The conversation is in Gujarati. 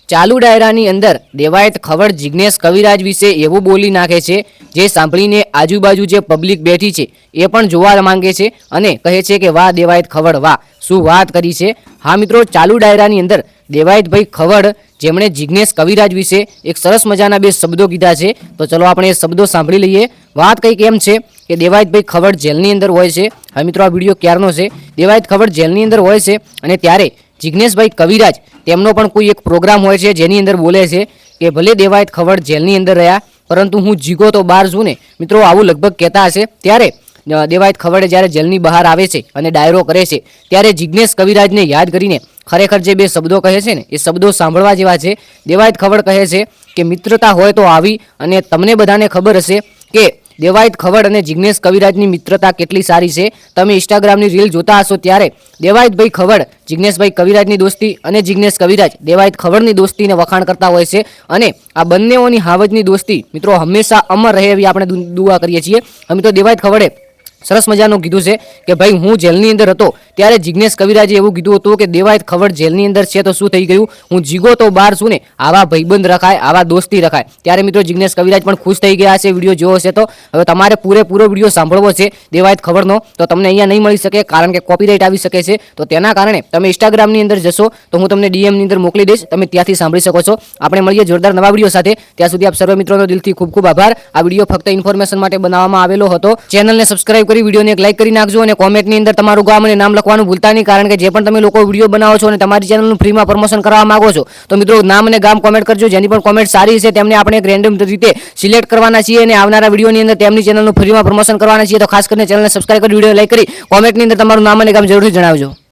ચાલુ ડાયરાની અંદર દેવાયત ખવડ જિગ્નેશ કવિરાજ વિશે એવું બોલી નાખે છે જે સાંભળીને આજુબાજુ જે પબ્લિક બેઠી છે એ પણ જોવા માંગે છે અને કહે છે કે વાહ દેવાયત ખવડ વાહ, શું વાત કરી છે। હા મિત્રો, ચાલુ ડાયરાની અંદર દેવાયતભાઈ ખવડ જેમણે જિગ્નેશ કવિરાજ વિશે એક સરસ મજાના બે શબ્દો કીધા છે, તો ચલો આપણે એ શબ્દો સાંભળી લઈએ। વાત કંઈક એમ છે કે દેવાયતભાઈ ખવડ જેલની અંદર હોય છે। હવે મિત્રો, આ વિડીયો ક્યારનો છે? દેવાયત ખવડ જેલની અંદર હોય છે અને ત્યારે જિગ્નેશભાઈ કવિરાજ તેમનો પણ કોઈ એક પ્રોગ્રામ હોય છે જેની અંદર બોલે છે કે ભલે દેવાયત ખવડ જેલની અંદર રહ્યા પરંતુ હું જીગો તો બહાર છું ને। મિત્રો, આવું લગભગ કહેતા હશે। ત્યારે દેવાયત ખવડે જ્યારે જેલની બહાર આવે છે અને ડાયરો કરે છે ત્યારે જિગ્નેશ કવિરાજને યાદ કરીને ખરેખર જે બે શબ્દો કહે છે ને એ શબ્દો સાંભળવા જેવા છે। દેવાયત ખવડ કહે છે કે મિત્રતા હોય તો આવી, અને તમને બધાને ખબર હશે કે દેવાયત ખવડ અને જિગ્નેશ કવિરાજની મિત્રતા કેટલી સારી છે। તમે ઇન્સ્ટાગ્રામની રીલ જોતા હશો ત્યારે દેવાયતભાઈ ખવડ જિગ્નેશભાઈ કવિરાજની દોસ્તી અને જિગ્નેશ કવિરાજ દેવાયત ખવડની દોસ્તીને વખાણ કરતા હોય છે અને આ બંનેઓની હાવજની દોસ્તી મિત્રો હંમેશા અમર રહે એવી આપણે દુઆ કરીએ છીએ। અમે તો દેવાયત ખવડે સરસ મજાનું કીધું છે કે ભાઈ હું જેલની અંદર હતો ત્યારે જિગ્નેશ કવિરાજે એવું કીધું હતું કે દેવાયત ખવડ જેલની અંદર છે તો શું થઈ ગયું, હું જીગો તો બહાર છું ને, આવા ભાઈબંધ રખાય, આવા દોસ્તી રખાય। ત્યારે મિત્રો જિગ્નેશ કવિરાજ પણ ખુશ થઈ ગયા છે વિડીયો જોવો છે તો। હવે તમારે પૂરેપૂરો વિડીયો સાંભળવો છે દેવાયત ખવડનો તો તમને અહીંયા નહીં મળી શકે કારણ કે કોપીરાઇટ આવી શકે છે। તો તેના કારણે તમે ઇન્સ્ટાગ્રામની અંદર જશો તો હું તમને ડીએમની અંદર મોકલી દઈશ, તમે ત્યાંથી સાંભળી શકો છો। આપણે મળીએ જોરદાર નવા વિડીયો સાથે, ત્યાં સુધી આપ સર્વ મિત્રોનો દિલથી ખૂબ ખૂબ આભાર। આ વિડીયો ફક્ત ઇન્ફોર્મેશન માટે બનાવવામાં આવેલો હતો। ચેનલને સબસ્ક્રાઇબ કરી વિડીયોને એક લાઈક કરી નાખજો અને કોમેન્ટની અંદર તમારું ગામ અને નામ લખવાનું ભૂલતા નહીં, કારણ કે જે પણ તમે લોકો વિડીયો બનાવો છો અને તમારી ચેનલનું ફ્રીમાં પ્રમોશન કરવા માંગો છો તો મિત્રો નામ અને ગામ કોમેન્ટ કરજો। જેની પણ કોમેન્ટ સારી છે તેમને આપણે એક રેન્ડમ રીતે સિલેક્ટ કરવાના છીએ અને આવનારા વિડીયોની અંદર તેમની ચેનલનું ફ્રીમાં પ્રમોશન કરવાના છીએ। તો ખાસ કરીને ચેનલને સબસ્ક્રાઇબ કરી વિડીયો લાઈક કરી કોમેન્ટની અંદર તમારું નામ અને ગામ જરૂરથી જણાવજો।